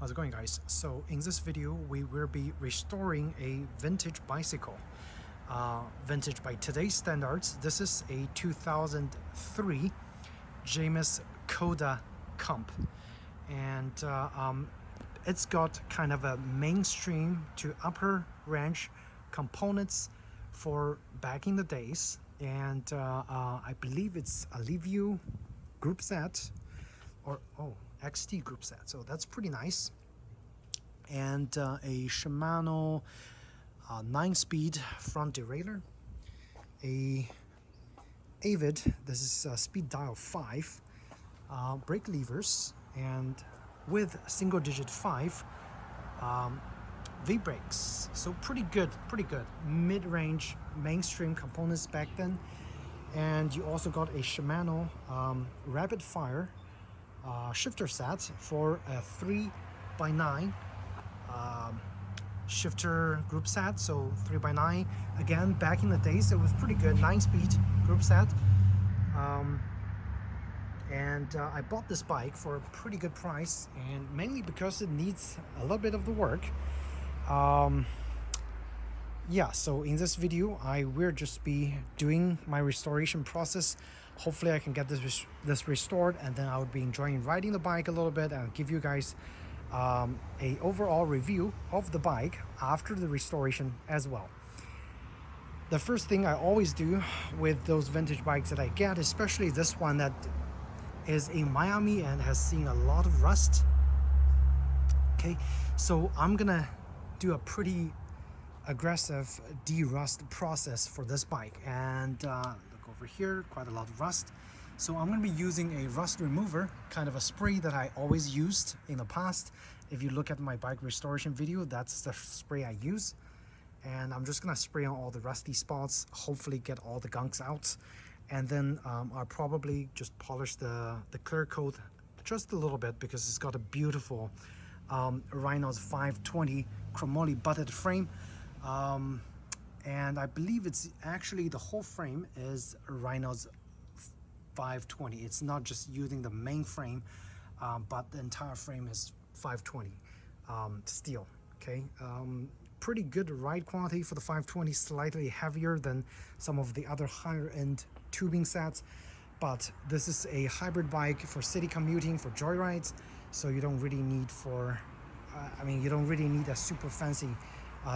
How's it going, guys? So in this video we will be restoring a vintage bicycle. Vintage by today's standards. This is a 2003 Jamis Coda Comp, and it's got kind of a mainstream to upper range components for back in the days, and I believe it's a Liviu group set, or XT group set, so that's pretty nice. And a Shimano 9-speed front derailleur, a Avid, this is speed dial 5, brake levers, and with single digit 5 V-brakes. So pretty good mid-range mainstream components back then. And you also got a Shimano rapid fire shifter set for a 3x9 shifter group set. So 3x9, again, back in the days it was pretty good, 9-speed group set. And I bought this bike for a pretty good price, and mainly because it needs a little bit of the work. Yeah, so in this video I will just be doing my restoration process. Hopefully I can get this restored, and then I would be enjoying riding the bike a little bit and give you guys a overall review of the bike after the restoration as well. The first thing I always do with those vintage bikes that I get, especially this one that is in Miami and has seen a lot of rust. Okay, so I'm gonna do a pretty aggressive de-rust process for this bike, and look over here, quite a lot of rust. So I'm going to be using a rust remover, kind of a spray that I always used in the past. If you look at my bike restoration video, that's the spray I use, and I'm just going to spray on all the rusty spots, hopefully get all the gunks out, and then I'll probably just polish the clear coat just a little bit, because it's got a beautiful Reynolds 520 Chromoly butted frame. And I believe it's actually the whole frame is Reynolds 520. It's not just using the main frame, but the entire frame is 520 steel. Okay, pretty good ride quality for the 520, slightly heavier than some of the other higher end tubing sets, but this is a hybrid bike for city commuting, for joyrides, so you don't really need you don't really need a super fancy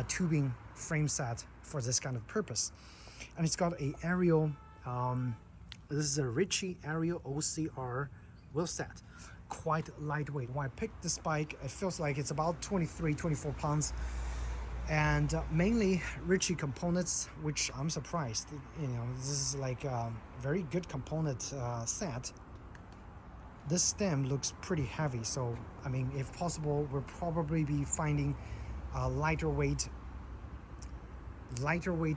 tubing frame set for this kind of purpose. And it's got a aero, this is a Ritchey aero OCR wheel set, quite lightweight. When I picked this bike, it feels like it's about 24 pounds, and mainly Ritchey components, which I'm surprised. You know, this is like a very good component set. This stem looks pretty heavy, so I mean, if possible, we'll probably be finding lighter weight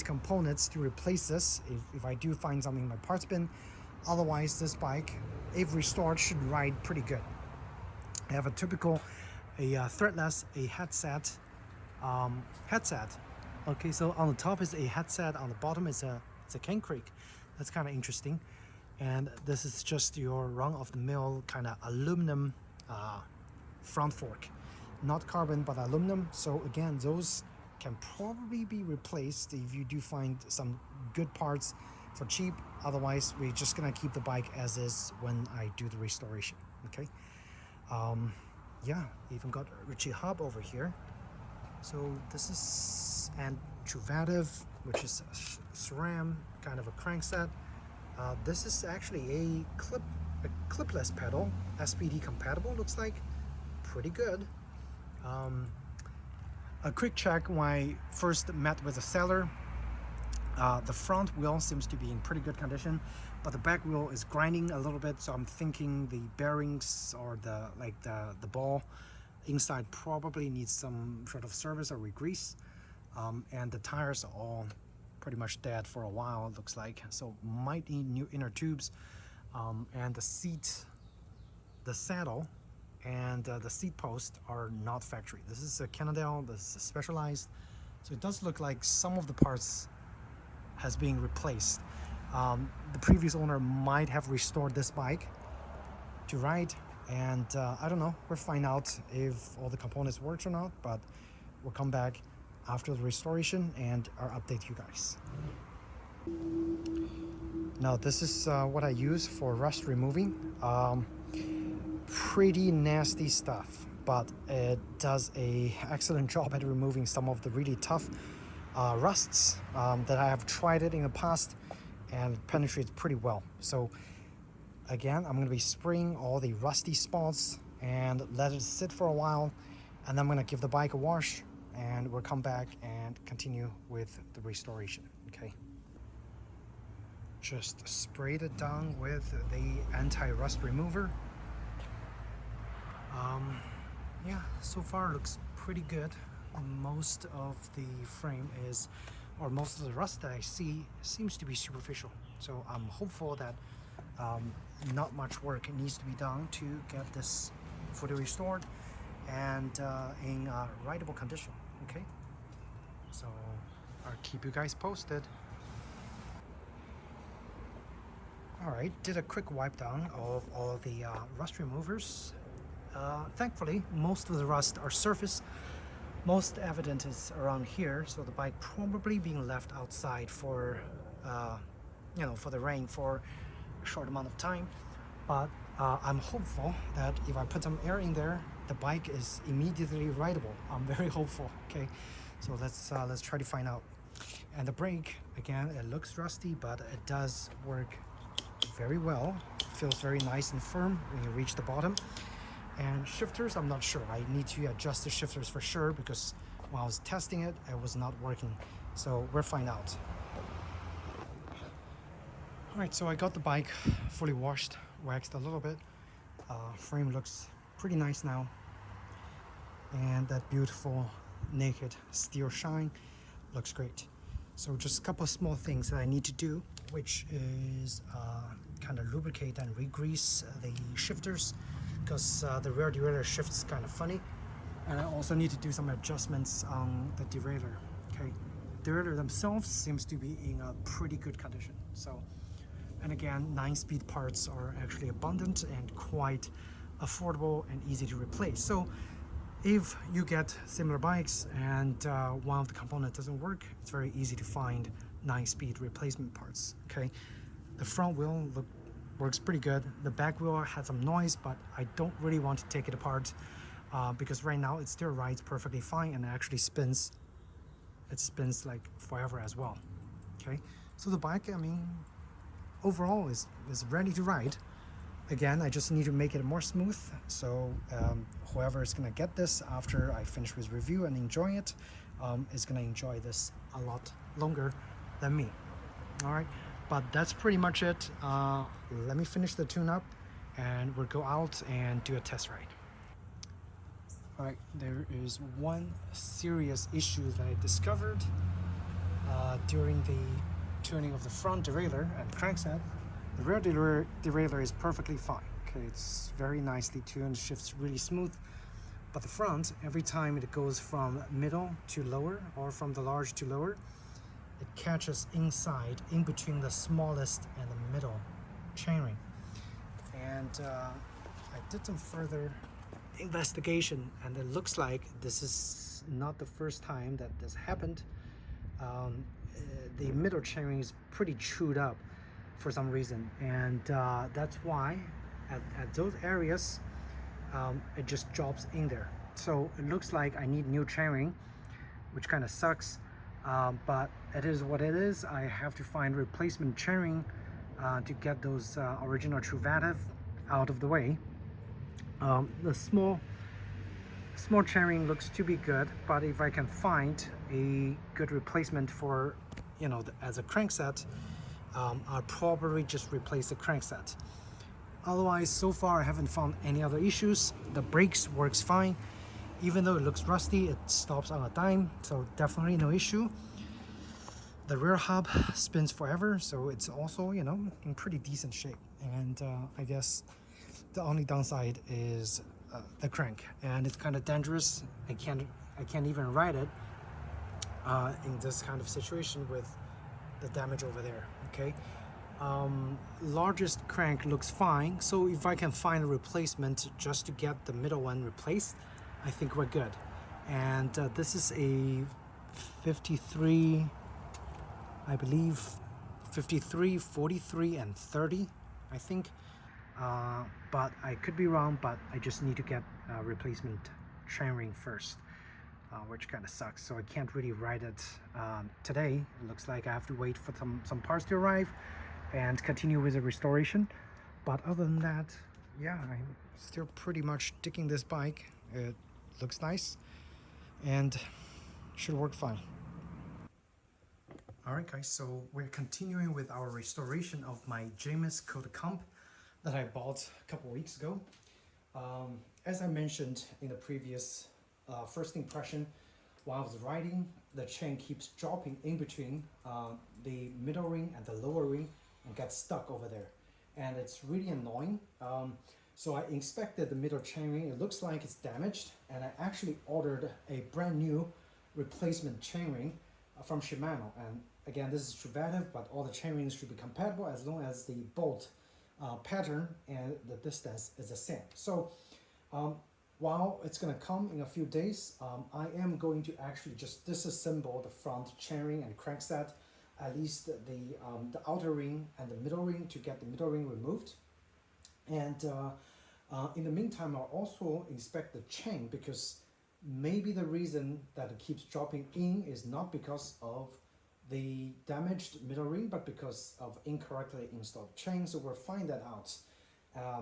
components to replace this if I do find something in my parts bin. Otherwise, this bike, if restored, should ride pretty good. I have a typical threadless headset. Okay, so on the top is a headset, on the bottom is a cane crate. That's kind of interesting. And this is just your run-of-the-mill kind of aluminum front fork, not carbon but aluminum. So again, those can probably be replaced if you do find some good parts for cheap. Otherwise, we're just gonna keep the bike as is when I do the restoration. Okay, yeah, even got a Ritchey hub over here. So this is an Juvativ, which is a SRAM kind of a crankset. This is actually a clipless pedal, SPD compatible, looks like. Pretty good. A quick check when I first met with the seller. The front wheel seems to be in pretty good condition, but the back wheel is grinding a little bit, so I'm thinking the bearings or the ball inside probably needs some sort of service or re-grease. And the tires are all pretty much dead for a while, it looks like, so might need new inner tubes. And the seat, the saddle, and the seat post are not factory. This is a Cannondale, this is Specialized, so it does look like some of the parts has been replaced. The previous owner might have restored this bike to ride And I don't know, we'll find out if all the components works or not, but we'll come back after the restoration and I'll update you guys. Now this is what I use for rust removing. Pretty nasty stuff, but it does a excellent job at removing some of the really tough rusts that I have tried it in the past, and it penetrates pretty well. So again, I'm going to be spraying all the rusty spots and let it sit for a while, and then I'm going to give the bike a wash, and we'll come back and continue with the restoration. Okay, just sprayed it down with the anti-rust remover. Yeah, so far looks pretty good. Most of the frame is, or most of the rust that I see seems to be superficial, so I'm hopeful that not much work needs to be done to get this fully restored and in rideable condition. Okay, so I'll keep you guys posted. Alright, did a quick wipe down of all the rust removers. Thankfully, most of the rust are surface. Most evident is around here, so the bike probably being left outside for, you know, for the rain for a short amount of time. But I'm hopeful that if I put some air in there, the bike is immediately rideable. I'm very hopeful. Okay, so let's try to find out. And the brake, again, it looks rusty, but it does work very well. Feels very nice and firm when you reach the bottom. And shifters, I'm not sure. I need to adjust the shifters for sure, because when I was testing it, it was not working. So we'll find out. All right, so I got the bike fully washed, waxed a little bit. Frame looks pretty nice now. And that beautiful naked steel shine looks great. So just a couple of small things that I need to do, which is kind of lubricate and re-grease the shifters, because the rear derailleur shifts kind of funny. And I also need to do some adjustments on the derailleur. Okay, derailleur themselves seems to be in a pretty good condition. So, and again, 9-speed parts are actually abundant and quite affordable and easy to replace. So if you get similar bikes and one of the components doesn't work, it's very easy to find 9-speed replacement parts. Okay, the front wheel works pretty good. The back wheel had some noise, but I don't really want to take it apart because right now it still rides perfectly fine and it actually spins. It spins like forever as well. Okay, so the bike, I mean, overall is ready to ride. Again, I just need to make it more smooth. So whoever is gonna get this after I finish with review and enjoy it is gonna enjoy this a lot longer than me. All right. But that's pretty much it. Let me finish the tune-up and we'll go out and do a test ride. All right, there is one serious issue that I discovered during the tuning of the front derailleur and crankset. The rear derailleur is perfectly fine. Okay, it's very nicely tuned, shifts really smooth. But the front, every time it goes from middle to lower or from the large to lower, it catches inside, in between the smallest and the middle chainring. And I did some further investigation, and it looks like this is not the first time that this happened. The middle chainring is pretty chewed up for some reason, and that's why at those areas it just drops in there. So it looks like I need new chainring, which kind of sucks. But it is what it is. I have to find replacement chainring to get those original Truvativ out of the way. The small chainring looks to be good, but if I can find a good replacement for, you know, as a crankset, I'll probably just replace the crankset. Otherwise, so far I haven't found any other issues. The brakes works fine. Even though it looks rusty, it stops on a dime, so definitely no issue. The rear hub spins forever, so it's also, you know, in pretty decent shape. And I guess the only downside is the crank, and it's kind of dangerous. I can't even ride it in this kind of situation with the damage over there. Okay, Largest crank looks fine, so if I can find a replacement just to get the middle one replaced, I think we're good. And this is a 53, I believe 53, 43, and 30, I think. But I could be wrong, but I just need to get a replacement chainring first, which kind of sucks. So I can't really ride it today. It looks like I have to wait for some parts to arrive and continue with the restoration. But other than that, yeah, I'm still pretty much digging this bike. It looks nice and should work fine. Alright guys, so we're continuing with our restoration of my Jamis Coda Comp that I bought a couple weeks ago. As I mentioned in the previous first impression, while I was riding, the chain keeps dropping in between the middle ring and the lower ring and gets stuck over there. And it's really annoying. So I inspected the middle chainring. It looks like it's damaged, and I actually ordered a brand new replacement chainring from Shimano. And again, this is True, but all the chainrings should be compatible as long as the bolt pattern and the distance is the same. So while it's going to come in a few days, I am going to actually just disassemble the front chainring and crankset, at least the outer ring and the middle ring, to get the middle ring removed. And in the meantime, I'll also inspect the chain, because maybe the reason that it keeps dropping in is not because of the damaged middle ring, but because of incorrectly installed chain. So we'll find that out.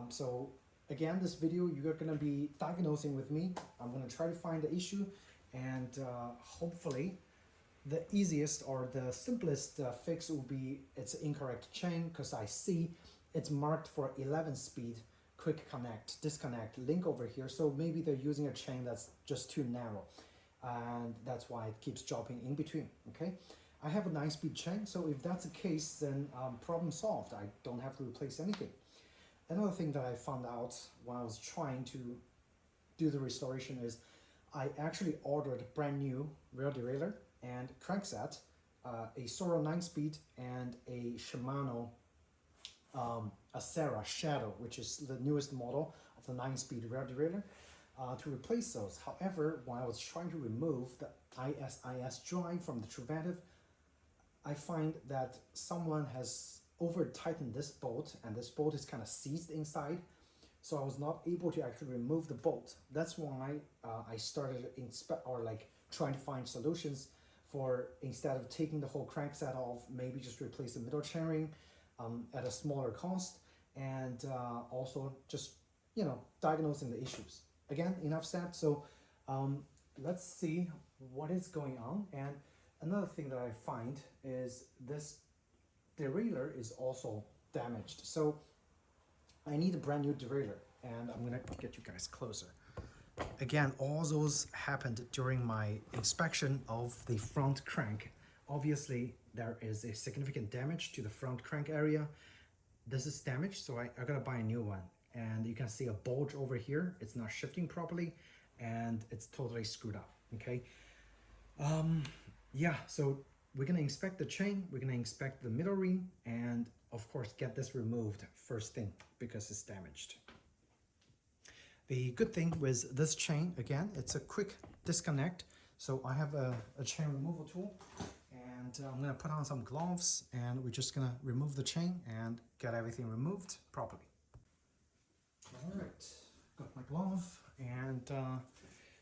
So again, this video, you're going to be diagnosing with me. I'm going to try to find the issue, and hopefully the easiest or the simplest fix will be it's incorrect chain, because I see it's marked for 11 speed quick connect, disconnect, link over here. So maybe they're using a chain that's just too narrow, and that's why it keeps dropping in between. Okay, I have a 9-speed chain, so if that's the case, then problem solved. I don't have to replace anything. Another thing that I found out while I was trying to do the restoration is I actually ordered a brand new rear derailleur and crankset, a Soro 9-speed and a Shimano Acera Shadow, which is the newest model of the 9-speed rear derailleur, to replace those. However, while I was trying to remove the ISIS drive from the True, I find that someone has over tightened this bolt, and this bolt is kind of seized inside, so I was not able to actually remove the bolt. That's why I started trying to find solutions for, instead of taking the whole crankset off, maybe just replace the middle chainring at a smaller cost, and also just, you know, diagnosing the issues. Again, enough said. So let's see what is going on. And another thing that I find is this derailleur is also damaged. So I need a brand new derailleur, and I'm gonna get you guys closer. Again, all those happened during my inspection of the front crank. Obviously, there is a significant damage to the front crank area. This is damaged, so I gotta buy a new one. And you can see a bulge over here. It's not shifting properly, and it's totally screwed up, okay? Yeah, so we're gonna inspect the chain, we're gonna inspect the middle ring, and of course get this removed first thing because it's damaged. The good thing with this chain, again, it's a quick disconnect. So I have a chain removal tool, and I'm gonna put on some gloves, and we're just gonna remove the chain and get everything removed properly. All right, got my glove, and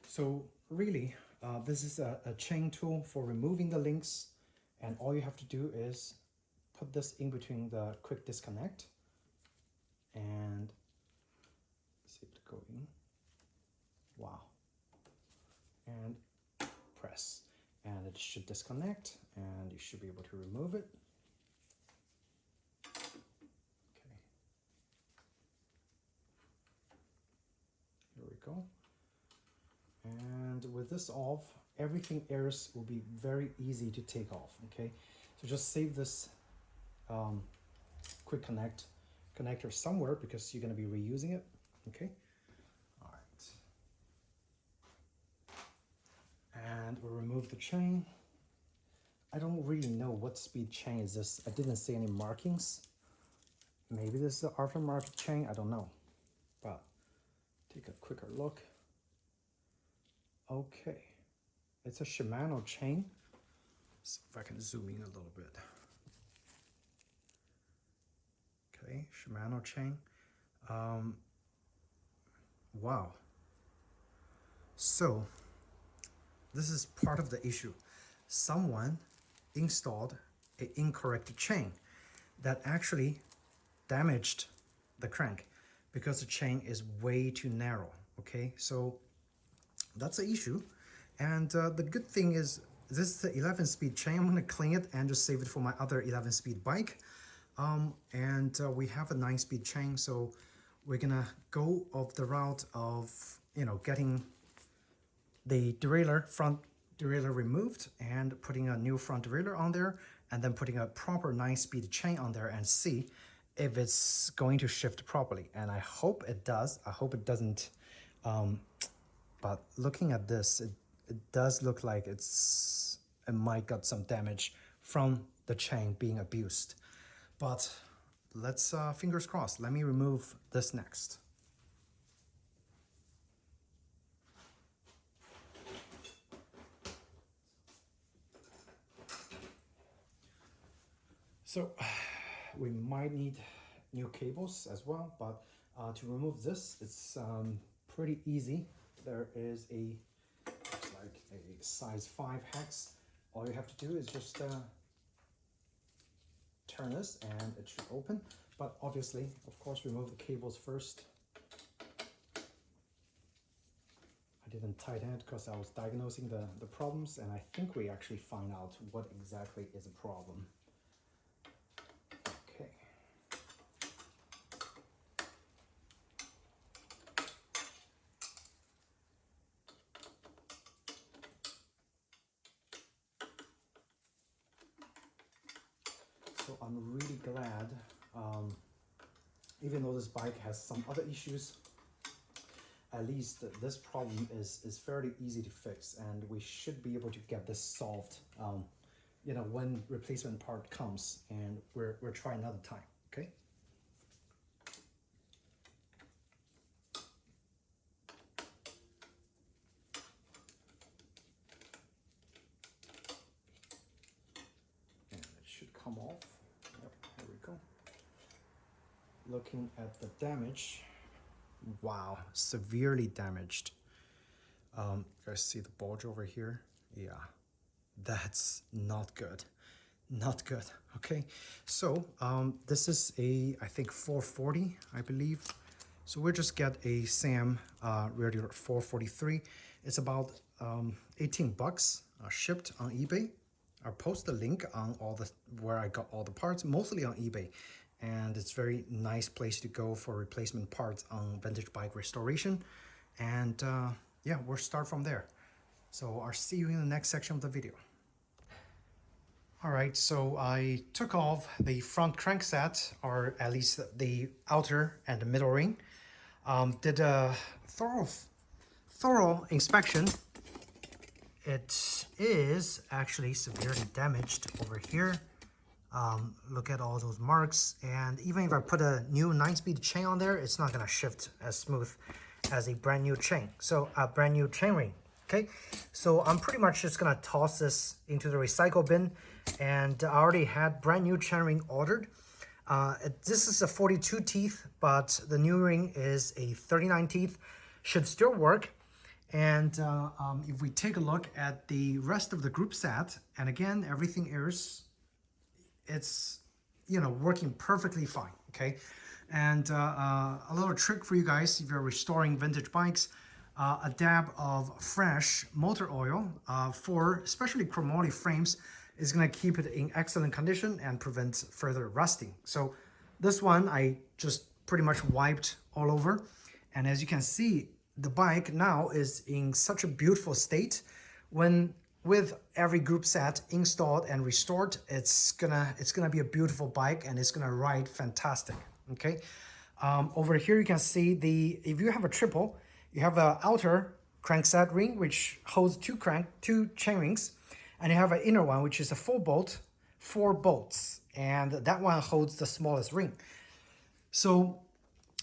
so really, this is a chain tool for removing the links, and all you have to do is put this in between the quick disconnect, and see it go in. Wow. And press, and it should disconnect, and you should be able to remove it. Okay. Here we go. And with this off, everything else will be very easy to take off. Okay, so just save this quick connector somewhere, because you're going to be reusing it. Okay. All right. And we'll remove the chain. I don't really know what speed chain is this. I didn't see any markings Maybe this is an aftermarket chain, I don't know. But take a quicker look. Okay, it's a Shimano chain. See if I can zoom in a little bit. Okay, Shimano chain. Wow. So this is part of the issue. Someone installed an incorrect chain that actually damaged the crank because the chain is way too narrow. Okay, so that's an issue. And the good thing is this is the 11-speed chain. I'm going to clean it and just save it for my other 11-speed bike. We have a 9-speed chain, so we're gonna go of the route of, you know, getting the derailleur, front derailleur removed and putting a new front derailleur on there, and then putting a proper 9-speed chain on there and see if it's going to shift properly. And I hope it does. I hope it doesn't. But looking at this, it does look like it might got some damage from the chain being abused. But let's fingers crossed. Let me remove this next. So we might need new cables as well, but to remove this, it's pretty easy. There is looks like a size 5 hex. All you have to do is just turn this and it should open. But obviously, of course, remove the cables first. I didn't tighten it because I was diagnosing the problems, and I think we actually find out what exactly is a problem. Okay. So I'm really glad, even though this bike has some other issues, at least this problem is fairly easy to fix, and we should be able to get this solved, you know, when replacement part comes, and we're trying another time, okay? And it should come off. Yep, there we go. Looking at the damage, wow, severely damaged. You guys see the bulge over here? Yeah, that's not good. Not good. Okay, so this is I think 440, I believe. So we'll just get a SAM rear derailleur 443. It's about 18 bucks shipped on eBay. I'll post the link on where I got all the parts, mostly on eBay. And it's a very nice place to go for replacement parts on vintage bike restoration. And yeah, we'll start from there. So I'll see you in the next section of the video. All right, so I took off the front crankset, or at least the outer and the middle ring. Did a thorough inspection. It is actually severely damaged over here. Look at all those marks, and even if I put a new 9-speed chain on there, it's not gonna shift as smooth as a brand new chain. So a brand new chain ring. Okay, so I'm pretty much just gonna toss this into the recycle bin, and I already had brand new chain ring ordered. This is a 42 teeth, but the new ring is a 39 teeth. Should still work. And if we take a look at the rest of the group set, and again, everything is, it's, you know, working perfectly fine, okay? And a little trick for you guys, if you're restoring vintage bikes, a dab of fresh motor oil for especially Chromoly frames is gonna keep it in excellent condition and prevent further rusting. So this one, I just pretty much wiped all over. And as you can see, the bike now is in such a beautiful state. When with every group set installed and restored, it's gonna be a beautiful bike, and it's gonna ride fantastic. Okay, over here you can see if you have a triple, you have an outer crankset ring which holds two chain rings, and you have an inner one which is a 4 bolts, and that one holds the smallest ring. So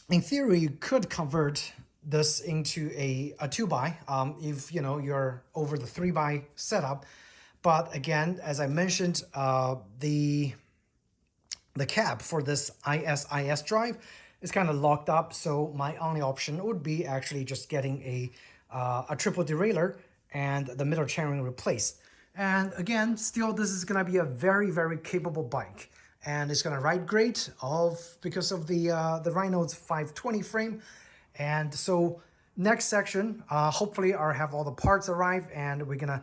in theory, you could convert this into a 2x if you know you're over the 3x setup. But again, as I mentioned, the cap for this ISIS drive is kind of locked up. So my only option would be actually just getting a triple derailleur and the middle chainring replaced. And again, still this is gonna be a very, very capable bike. And it's gonna ride great because of the Rhino's 520 frame. And so next section, hopefully I'll have all the parts arrive and we're gonna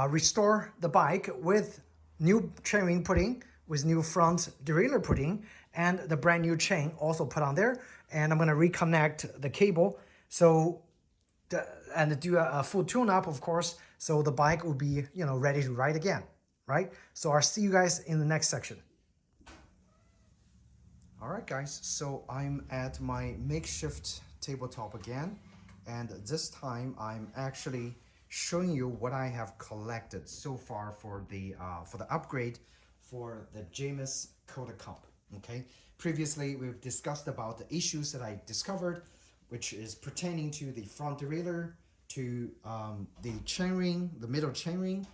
restore the bike with new chainring putting, with new front derailleur putting, and the brand new chain also put on there. And I'm gonna reconnect the cable and do a full tune-up, of course, so the bike will be, you know, ready to ride again, right? So I'll see you guys in the next section. All right, guys, so I'm at my makeshift tabletop again, and this time I'm actually showing you what I have collected so far for the upgrade for the Jamis Coda Comp. Okay, previously we've discussed about the issues that I discovered, which is pertaining to the front derailleur, to the chainring, the middle chainring,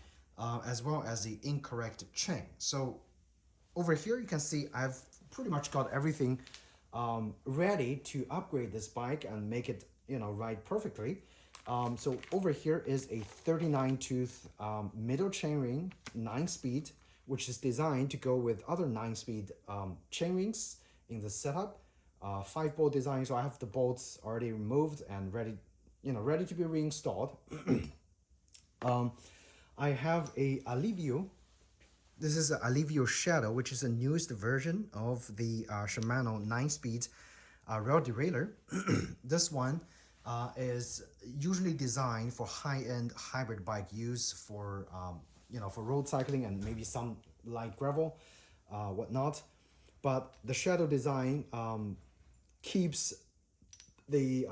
as well as the incorrect chain. So over here you can see I've pretty much got everything ready to upgrade this bike and make it, you know, ride perfectly. So over here is a 39 tooth middle chainring, 9-speed, which is designed to go with other 9-speed chainrings in the setup. 5-bolt design, so I have the bolts already removed and ready, you know, ready to be reinstalled. I have a Alivio. This is an Alivio Shadow, which is the newest version of the Shimano 9-speed rail derailleur. This one is usually designed for high-end hybrid bike use for you know, for road cycling and maybe some light gravel, whatnot. But the Shadow design keeps the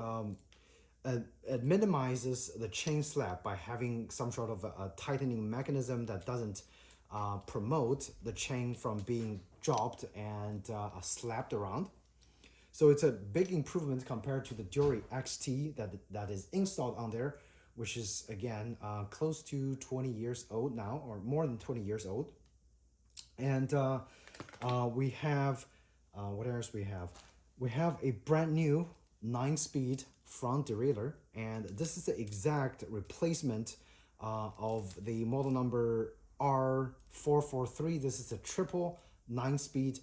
it minimizes the chain slap by having some sort of a tightening mechanism that doesn't promote the chain from being dropped and slapped around. So it's a big improvement compared to the Dury XT that is installed on there, which is again close to 20 years old now, or more than 20 years old. And we have what else we have? We have a brand new 9-speed front derailleur, and this is the exact replacement of the model number R443. This is a triple 9-speed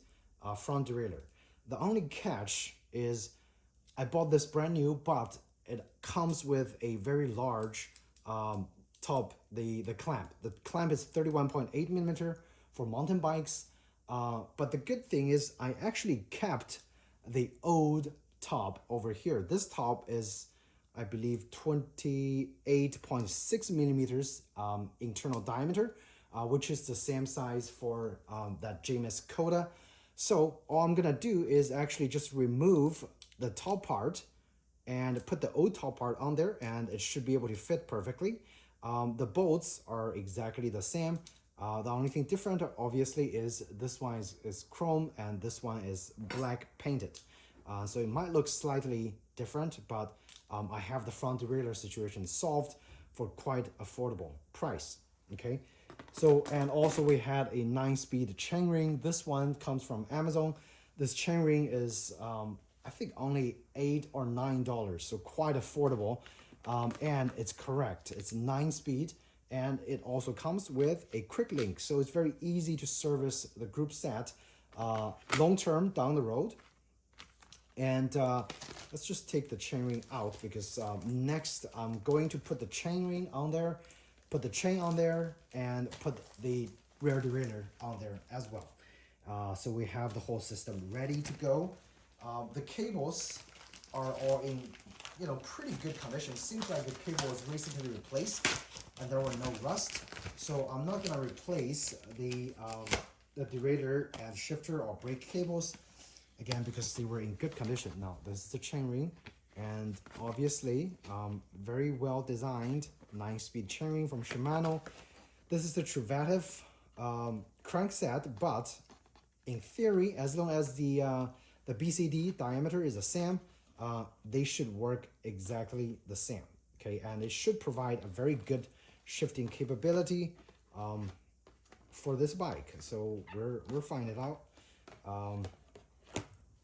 front derailleur. The only catch is I bought this brand new, but it comes with a very large top, the clamp. The clamp is 31.8 millimeter for mountain bikes. But the good thing is I actually kept the old top over here. This top is, I believe, 28.6 millimeters internal diameter, which is the same size for that Jamis Coda. So all I'm gonna do is actually just remove the top part and put the old top part on there, and it should be able to fit perfectly. The bolts are exactly the same. The only thing different, obviously, is this one is chrome and this one is black painted. So it might look slightly different, but I have the front derailleur situation solved for quite affordable price. Okay, so and also we had a 9-speed chainring. This one comes from Amazon. This chainring is I think only $8 or $9, so quite affordable, and it's correct. It's 9-speed, and it also comes with a quick link, so it's very easy to service the group set long term down the road. And let's just take the chainring out, because next I'm going to put the chainring on there, put the chain on there, and put the rear derailleur on there as well. So we have the whole system ready to go. The cables are all in, you know, pretty good condition. Seems like the cable was recently replaced and there were no rust. So I'm not gonna replace the derailleur and shifter or brake cables again, because they were in good condition. Now this is the chainring, and obviously very well designed 9-speed chainring from Shimano. This is the Truvativ crankset, but in theory, as long as the the BCD diameter is the same, they should work exactly the same. Okay, and it should provide a very good shifting capability for this bike. So we're finding it out.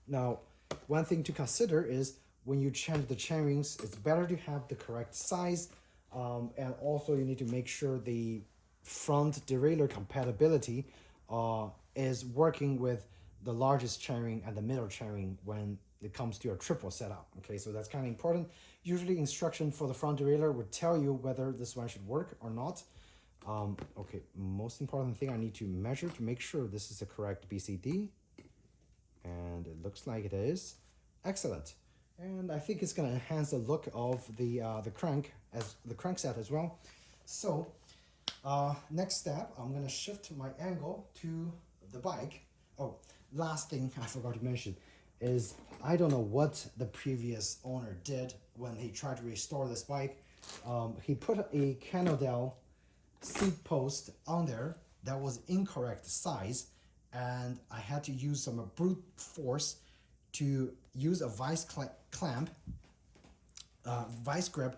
Now, one thing to consider is when you change the chainrings, it's better to have the correct size, and also you need to make sure the front derailleur compatibility is working with the largest chainring and the middle chainring when it comes to your triple setup. Okay, so that's kind of important. Usually instruction for the front derailleur would tell you whether this one should work or not. Okay, most important thing, I need to measure to make sure this is the correct BCD, and it looks like it is. Excellent. And I think it's going to enhance the look of the crankset as well. So next step, I'm going to shift my angle to the bike. Oh, last thing I forgot to mention is I don't know what the previous owner did when he tried to restore this bike. He put a Cannondale seat post on there that was incorrect size, and I had to use some brute force to use a vice grip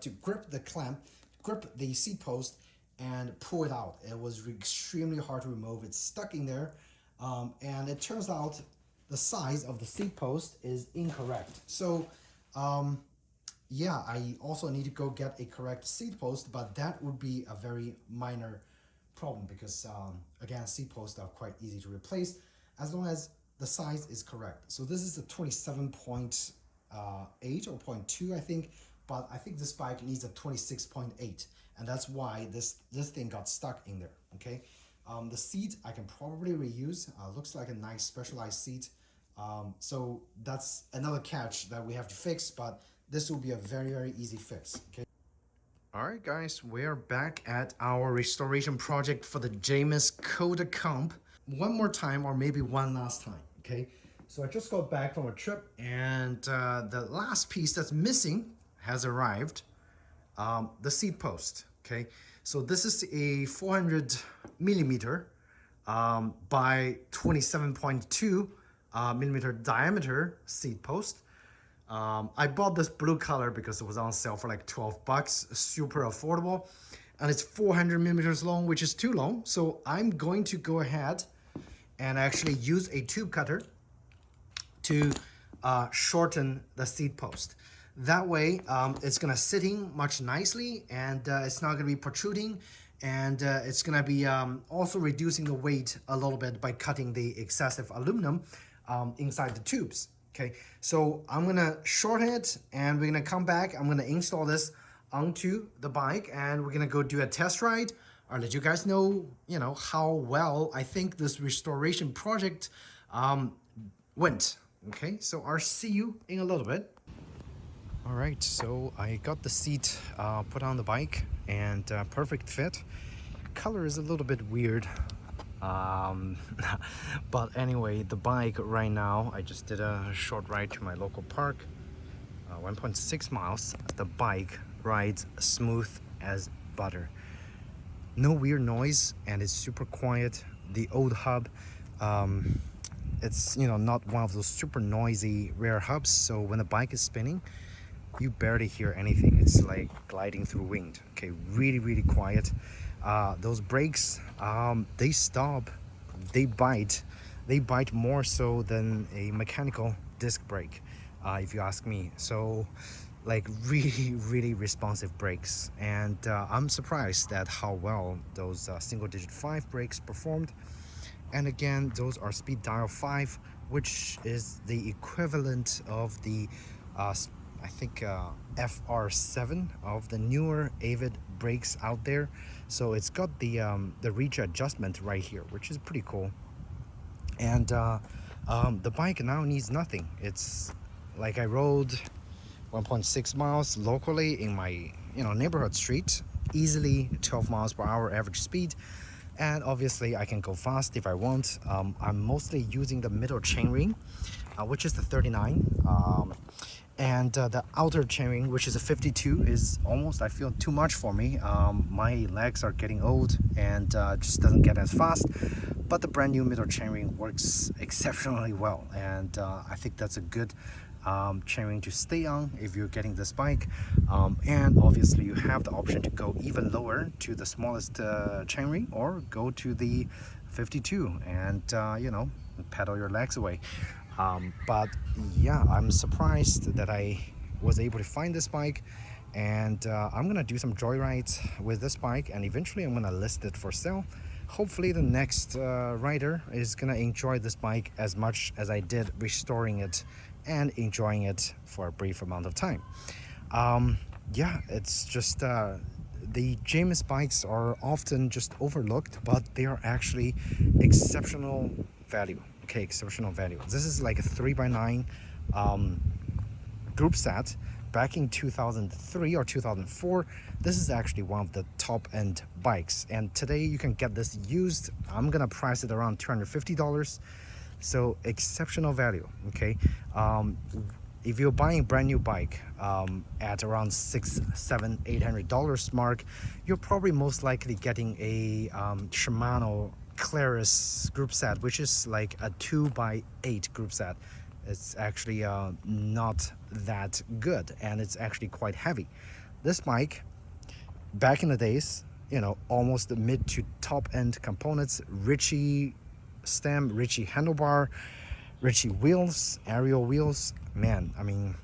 to grip the seat post and pull it out. It was extremely hard to remove. It's stuck in there, and it turns out the size of the seat post is incorrect. So yeah, I also need to go get a correct seat post, but that would be a very minor problem because again, seat posts are quite easy to replace as long as the size is correct. So this is a 27.8 or 0.2, I think, but I think this bike needs a 26.8, and that's why this thing got stuck in there. Okay, the seat I can probably reuse. Looks like a nice specialized seat. So that's another catch that we have to fix, but this will be a very easy fix. Okay. All right, guys, we're back at our restoration project for the Jamis Coda Comp. One more time, or maybe one last time. Okay, so I just got back from a trip, and the last piece that's missing has arrived. The seat post. Okay, so this is a 400 millimeter by 27.2 millimeter diameter seat post. I bought this blue color because it was on sale for like 12 bucks, super affordable, and it's 400 millimeters long, which is too long. So I'm going to go ahead and actually use a tube cutter to shorten the seat post. That way, it's gonna sitting much nicely, and it's not gonna be protruding, and it's gonna be also reducing the weight a little bit by cutting the excessive aluminum inside the tubes. Okay, so I'm gonna shorten it, and we're gonna come back. I'm gonna install this onto the bike, and we're gonna go do a test ride. I'll let you guys know, how well I think this restoration project went. Okay, so I'll see you in a little bit. All right, so I got the seat put on the bike, and perfect fit. Color is a little bit weird. But anyway, the bike right now, I just did a short ride to my local park, 1.6 miles. The bike rides smooth as butter. No weird noise, and it's super quiet. The old hub, it's not one of those super noisy rare hubs, so when the bike is spinning, you barely hear anything. It's like gliding through wind. Okay, really quiet. Those brakes, they stop, they bite more so than a mechanical disc brake, if you ask me. So like really responsive brakes, and I'm surprised at how well those single digit 5 brakes performed. And again, those are speed dial 5, which is the equivalent of the I think FR7 of the newer Avid brakes out there. So it's got the reach adjustment right here, which is pretty cool. And the bike now needs nothing. It's like I rode 1.6 miles locally in my neighborhood street, easily 12 miles per hour average speed. And obviously I can go fast if I want. I'm mostly using the middle chainring, which is the 39. And the outer chainring, which is a 52, is almost, I feel, too much for me. My legs are getting old and just doesn't get as fast, but the brand new middle chainring works exceptionally well, and I think that's a good chainring to stay on if you're getting this bike. And obviously you have the option to go even lower to the smallest chainring, or go to the 52 and you know, pedal your legs away. But yeah, I'm surprised that I was able to find this bike, and I'm gonna do some joyrides with this bike, and eventually I'm gonna list it for sale. Hopefully the next rider is gonna enjoy this bike as much as I did restoring it and enjoying it for a brief amount of time. Yeah, it's just the Jamis bikes are often just overlooked, but they are actually exceptional value. Okay, exceptional value. This is like a 3x9 group set back in 2003 or 2004. This is actually one of the top end bikes, and today you can get this used. I'm gonna price it around $250, so exceptional value. Okay, if you're buying a brand new bike at around $600, $700, $800 mark, you're probably most likely getting a Shimano Claris group set, which is like a 2x8 group set. It's actually not that good, and it's actually quite heavy. This bike, back in the days, you know, almost the mid to top end components: Ritchey stem, Ritchey handlebar, Ritchey wheels, aerial wheels. Man, I mean,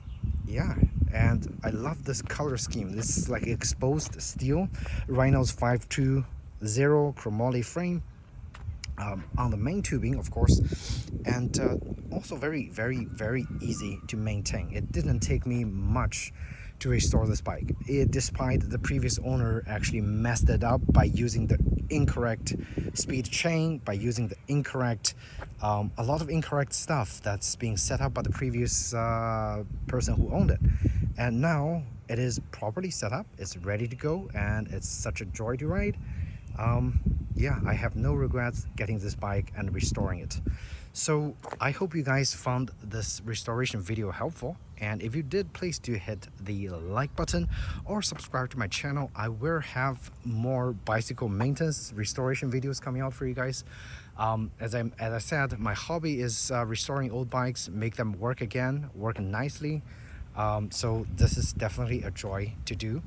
yeah. And I love this color scheme. This is like exposed steel, Rhinos 520 chromoly frame on the main tubing, of course, and also very, very, very easy to maintain. It didn't take me much to restore this bike, despite the previous owner actually messed it up by using the incorrect speed chain, by using the incorrect a lot of incorrect stuff that's being set up by the previous person who owned it. And now it is properly set up, it's ready to go, and it's such a joy to ride. Yeah, I have no regrets getting this bike and restoring it. So I hope you guys found this restoration video helpful, and if you did, please do hit the like button or subscribe to my channel. I will have more bicycle maintenance restoration videos coming out for you guys. As I said, my hobby is restoring old bikes, make them work again, work nicely. So this is definitely a joy to do.